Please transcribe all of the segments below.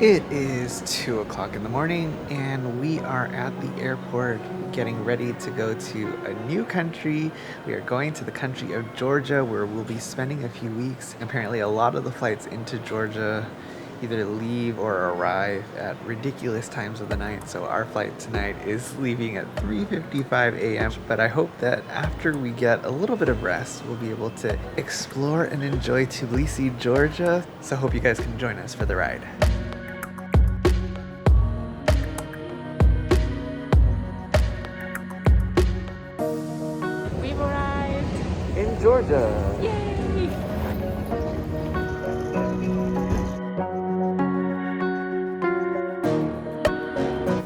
It is 2 o'clock in the morning and we are at the airport getting ready to go to a new country. We are going to the country of Georgia where we'll be spending a few weeks. Apparently a lot of the flights into Georgia either leave or arrive at ridiculous times of the night. So our flight tonight is leaving at 3:55 a.m. But I hope that after we get a little bit of rest, we'll be able to explore and enjoy Tbilisi, Georgia. So I hope you guys can join us for the ride. In Georgia. Yay!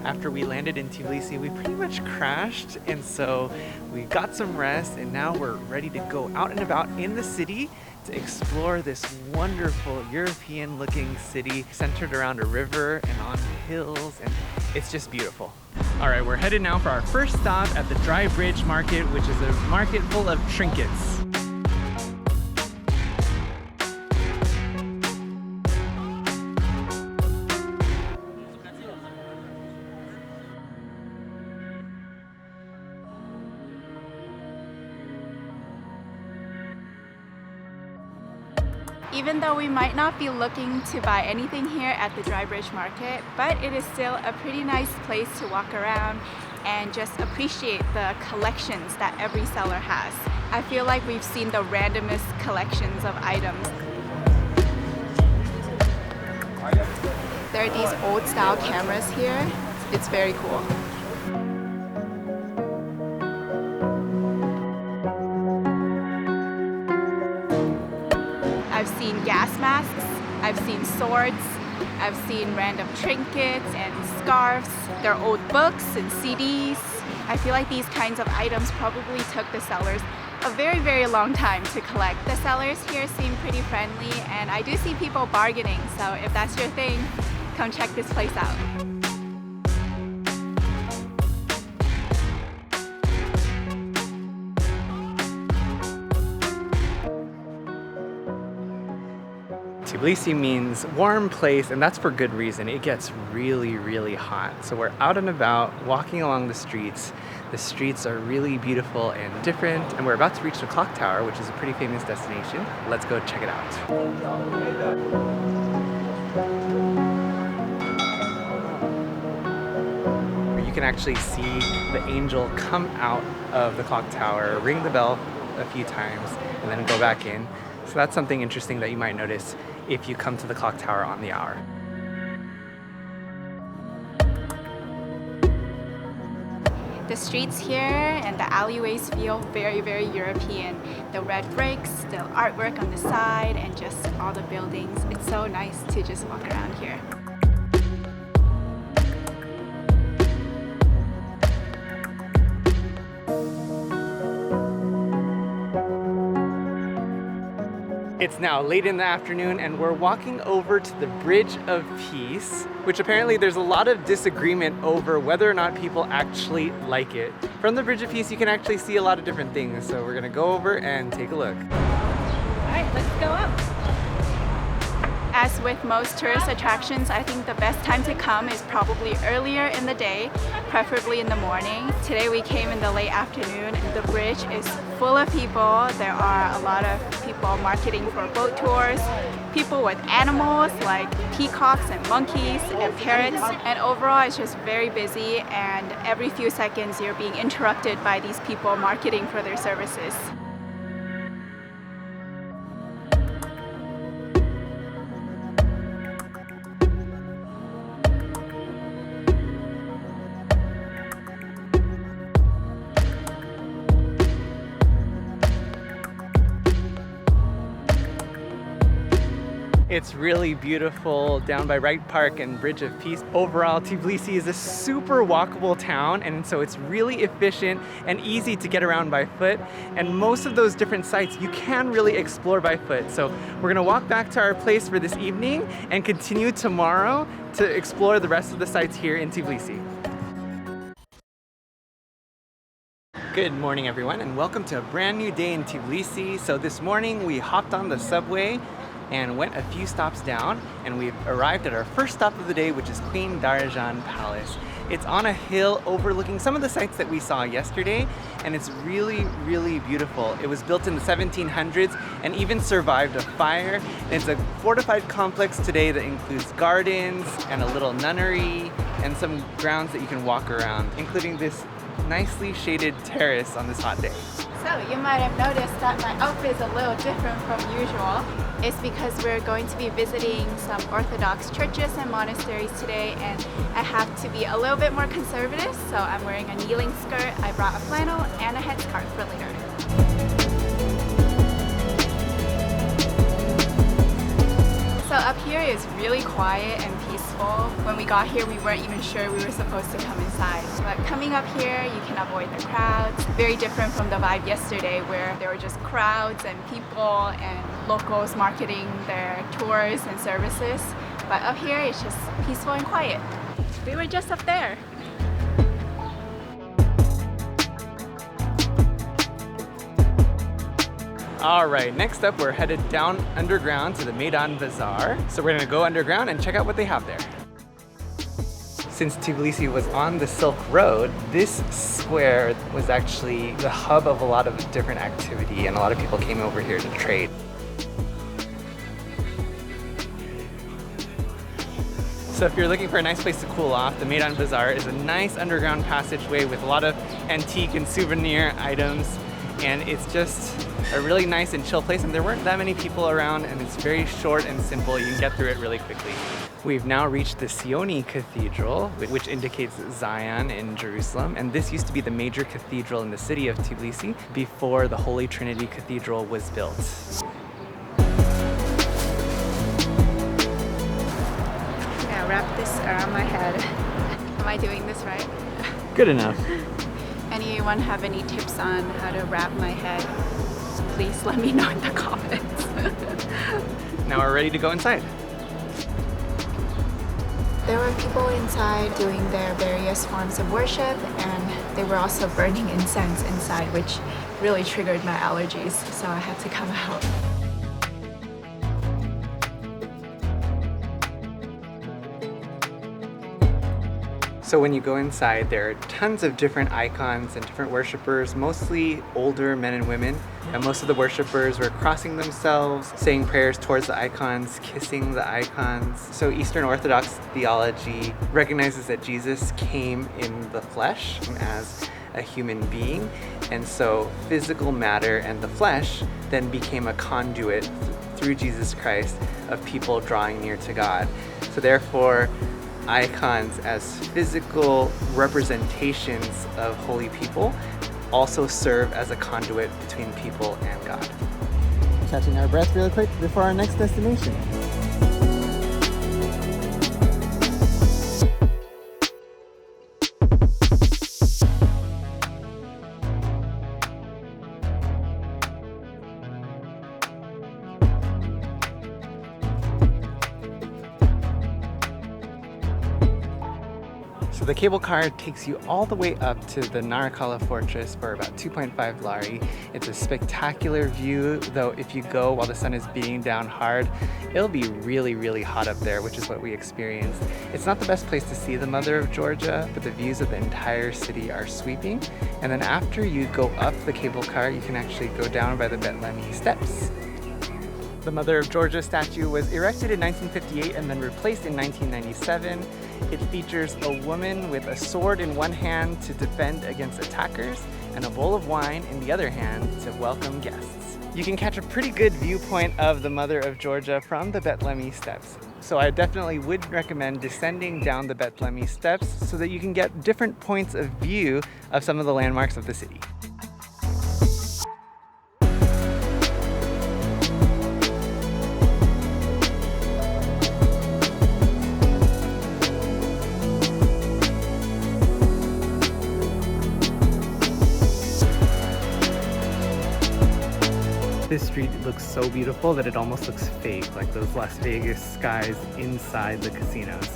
After we landed in Tbilisi, we pretty much crashed, and so we got some rest, and now we're ready to go out and about in the city to explore this wonderful European-looking city centered around a river and on hills, and it's just beautiful. All right, we're headed now for our first stop at the Dry Bridge Market, which is a market full of trinkets. Even though we might not be looking to buy anything here at the Dry Bridge Market, but it is still a pretty nice place to walk around and just appreciate the collections that every seller has. I feel like we've seen the randomest collections of items. There are these old style cameras here. It's very cool. I've seen gas masks, I've seen swords, I've seen random trinkets and scarves. There are old books and CDs. I feel like these kinds of items probably took the sellers a very, very long time to collect. The sellers here seem pretty friendly, and I do see people bargaining, so if that's your thing, come check this place out. Tbilisi means warm place, and that's for good reason. It gets really, really hot. So we're out and about, walking along the streets. The streets are really beautiful and different, and we're about to reach the clock tower, which is a pretty famous destination. Let's go check it out. You can actually see the angel come out of the clock tower, ring the bell a few times, and then go back in. So that's something interesting that you might notice if you come to the clock tower on the hour. The streets here and the alleyways feel very, very European. The red bricks, the artwork on the side, and just all the buildings. It's so nice to just walk around here. It's now late in the afternoon and we're walking over to the Bridge of Peace, which apparently there's a lot of disagreement over whether or not people actually like it. From the Bridge of Peace, you can actually see a lot of different things. So we're gonna go over and take a look. All right, let's go up. As with most tourist attractions, I think the best time to come is probably earlier in the day, preferably in the morning. Today we came in the late afternoon and the bridge is full of people. There are a lot of people marketing for boat tours, people with animals like peacocks and monkeys and parrots, and overall it's just very busy, and every few seconds you're being interrupted by these people marketing for their services. It's really beautiful down by Wright Park and Bridge of Peace. Overall, Tbilisi is a super walkable town, and so it's really efficient and easy to get around by foot. And most of those different sites you can really explore by foot. So we're gonna walk back to our place for this evening and continue tomorrow to explore the rest of the sites here in Tbilisi. Good morning, everyone, and welcome to a brand new day in Tbilisi. So this morning we hopped on the subway and went a few stops down, and we've arrived at our first stop of the day, which is Queen Darejan Palace. It's on a hill overlooking some of the sites that we saw yesterday, and it's really, really beautiful. It was built in the 1700s and even survived a fire. And it's a fortified complex today that includes gardens and a little nunnery and some grounds that you can walk around, including this nicely shaded terrace on this hot day. So you might have noticed that my outfit is a little different from usual. It's because we're going to be visiting some Orthodox churches and monasteries today, and I have to be a little bit more conservative, so I'm wearing a kneeling skirt. I brought a flannel and a headscarf for later. So up here is really quiet and peaceful. When we got here, we weren't even sure we were supposed to come inside. But coming up here, you can avoid the crowds. Very different from the vibe yesterday where there were just crowds and people and locals marketing their tours and services. But up here, it's just peaceful and quiet. We were just up there. All right, next up we're headed down underground to the Meidan Bazaar. So we're gonna go underground and check out what they have there. Since Tbilisi was on the Silk Road, this square was actually the hub of a lot of different activity, and a lot of people came over here to trade. So if you're looking for a nice place to cool off, the Meidan Bazaar is a nice underground passageway with a lot of antique and souvenir items, and it's just a really nice and chill place, and there weren't that many people around, and it's very short and simple. You can get through it really quickly. We've now reached the Sioni Cathedral, which indicates Zion in Jerusalem, and this used to be the major cathedral in the city of Tbilisi before the Holy Trinity Cathedral was built. Yeah, wrap this around my head. Am I doing this right? Good enough. Anyone have any tips on how to wrap my head? Please let me know in the comments. Now we're ready to go inside. There were people inside doing their various forms of worship, and they were also burning incense inside, which really triggered my allergies, so I had to come out. So when you go inside, there are tons of different icons and different worshipers, mostly older men and women. And most of the worshipers were crossing themselves, saying prayers towards the icons, kissing the icons. So Eastern Orthodox theology recognizes that Jesus came in the flesh as a human being. And so physical matter and the flesh then became a conduit through Jesus Christ of people drawing near to God. So therefore, icons as physical representations of holy people also serve as a conduit between people and God. Catching our breath really quick before our next destination. So the cable car takes you all the way up to the Narikala fortress for about 2.5 lari. It's a spectacular view, though if you go while the sun is beating down hard, it'll be really, really hot up there, which is what we experienced. It's not the best place to see the Mother of Georgia, but the views of the entire city are sweeping. And then after you go up the cable car, you can actually go down by the Betlemi Steps. The Mother of Georgia statue was erected in 1958 and then replaced in 1997. It features a woman with a sword in one hand to defend against attackers and a bowl of wine in the other hand to welcome guests. You can catch a pretty good viewpoint of the Mother of Georgia from the Betlemi Steps. So I definitely would recommend descending down the Betlemi Steps so that you can get different points of view of some of the landmarks of the city. This street looks so beautiful that it almost looks fake, like those Las Vegas skies inside the casinos.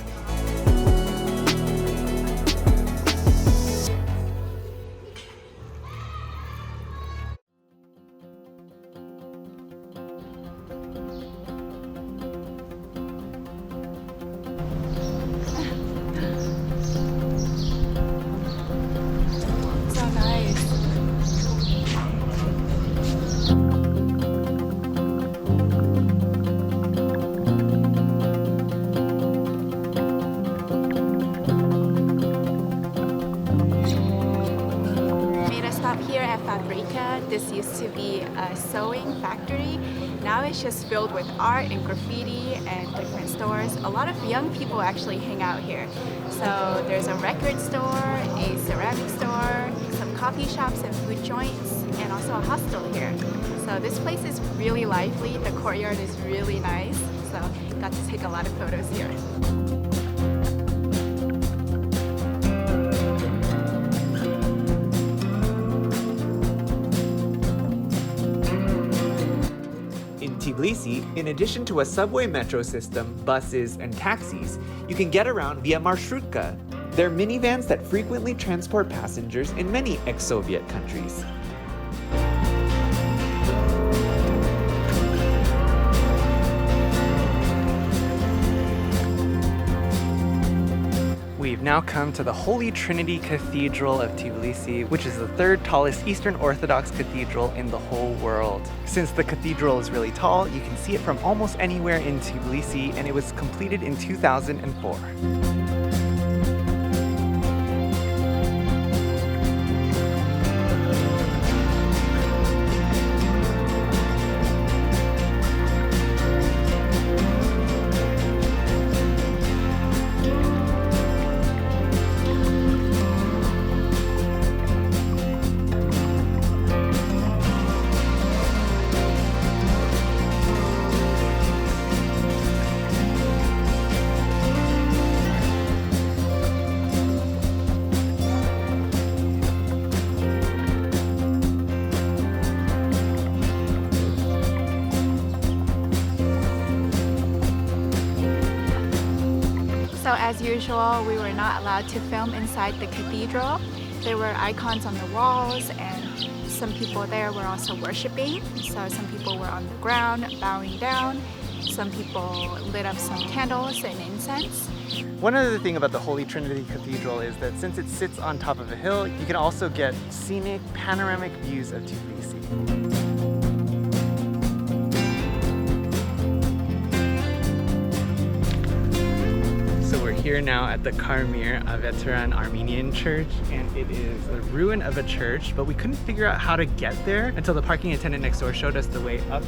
this used to be a sewing factory. Now it's just filled with art and graffiti and different stores. A lot of young people actually hang out here. So there's a record store, a ceramic store, some coffee shops and food joints, and also a hostel here. So this place is really lively. The courtyard is really nice. So got to take a lot of photos here. In Tbilisi, in addition to a subway metro system, buses, and taxis, you can get around via marshrutkas. They're minivans that frequently transport passengers in many ex-Soviet countries. We've now come to the Holy Trinity Cathedral of Tbilisi, which is the third tallest Eastern Orthodox cathedral in the whole world. Since the cathedral is really tall, you can see it from almost anywhere in Tbilisi, and it was completed in 2004. So as usual, we were not allowed to film inside the cathedral. There were icons on the walls and some people there were also worshiping. So some people were on the ground bowing down. Some people lit up some candles and incense. One other thing about the Holy Trinity Cathedral is that since it sits on top of a hill, you can also get scenic, panoramic views of Tbilisi. Here now at the Karmir, Avetaran Armenian church, and it is a ruin of a church, but we couldn't figure out how to get there until the parking attendant next door showed us the way up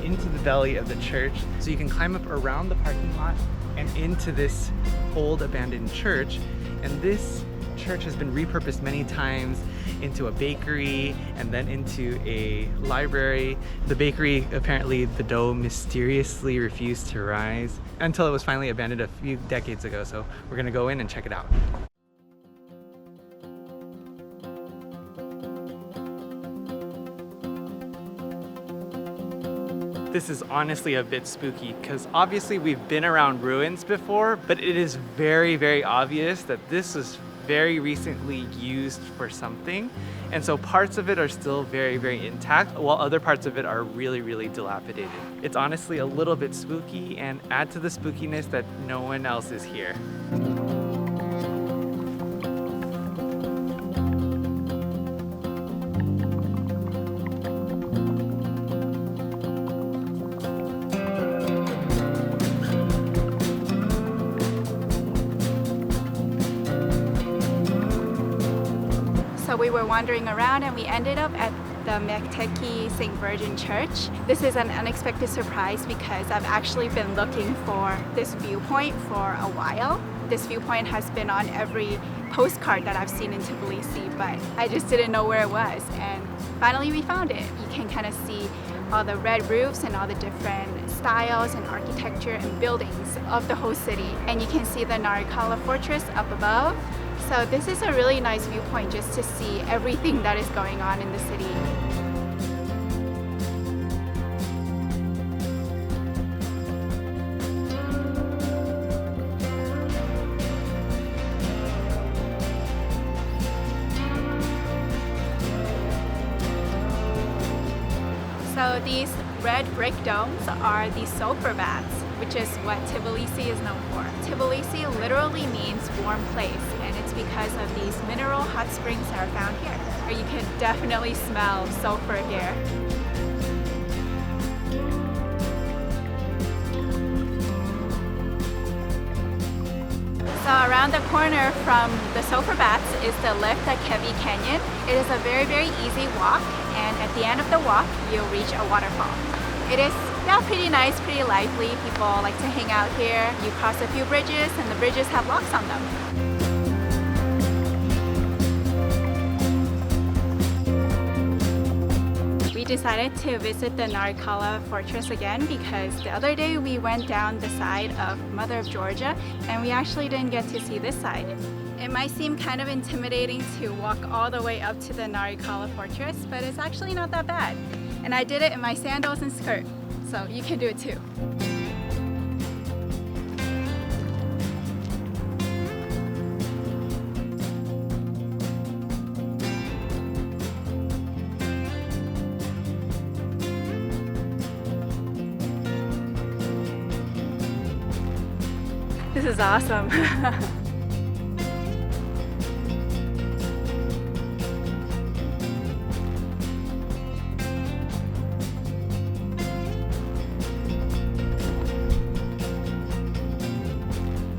into the belly of the church. So you can climb up around the parking lot and into this old abandoned church. And this church has been repurposed many times into a bakery and then into a library. The bakery, apparently the dough mysteriously refused to rise until it was finally abandoned a few decades ago. So we're gonna go in and check it out. This is honestly a bit spooky because obviously we've been around ruins before, but it is very, very obvious that this was very recently used for something. And so parts of it are still very, very intact, while other parts of it are really, really dilapidated. It's honestly a little bit spooky, and add to the spookiness that no one else is here. We were wandering around and we ended up at the Metekhi St. Virgin Church. This is an unexpected surprise because I've actually been looking for this viewpoint for a while. This viewpoint has been on every postcard that I've seen in Tbilisi, but I just didn't know where it was. And finally we found it. You can kind of see all the red roofs and all the different styles and architecture and buildings of the whole city. And you can see the Narikala fortress up above. So this is a really nice viewpoint just to see everything that is going on in the city. So these red brick domes are the sulfur baths, which is what Tbilisi is known for. Tbilisi literally means warm place, and it's because of these mineral hot springs that are found here. Or you can definitely smell sulfur here. So around the corner from the sulfur baths is the Leghvtakhevi Canyon. It is a very, very easy walk, and at the end of the walk, you'll reach a waterfall. It is pretty nice, pretty lively. People like to hang out here. You cross a few bridges, and the bridges have locks on them. We decided to visit the Narikala fortress again because the other day we went down the side of Mother of Georgia and we actually didn't get to see this side. It might seem kind of intimidating to walk all the way up to the Narikala fortress, but it's actually not that bad. And I did it in my sandals and skirt, so you can do it too. This is awesome.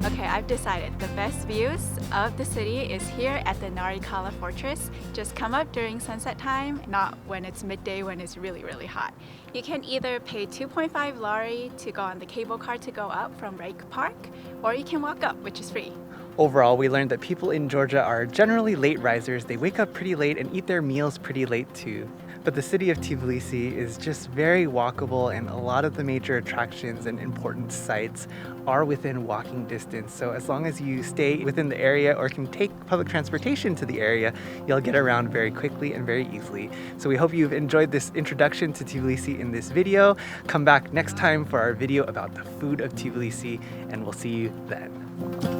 Okay, I've decided the best views of the city is here at the Narikala fortress. Just come up during sunset time, not when it's midday when it's really, really hot. You can either pay 2.5 lari to go on the cable car to go up from Rike Park, or you can walk up, which is free. Overall, we learned that people in Georgia are generally late risers. They wake up pretty late and eat their meals pretty late too. But the city of Tbilisi is just very walkable, and a lot of the major attractions and important sites are within walking distance. So as long as you stay within the area or can take public transportation to the area, you'll get around very quickly and very easily. So we hope you've enjoyed this introduction to Tbilisi in this video. Come back next time for our video about the food of Tbilisi, and we'll see you then.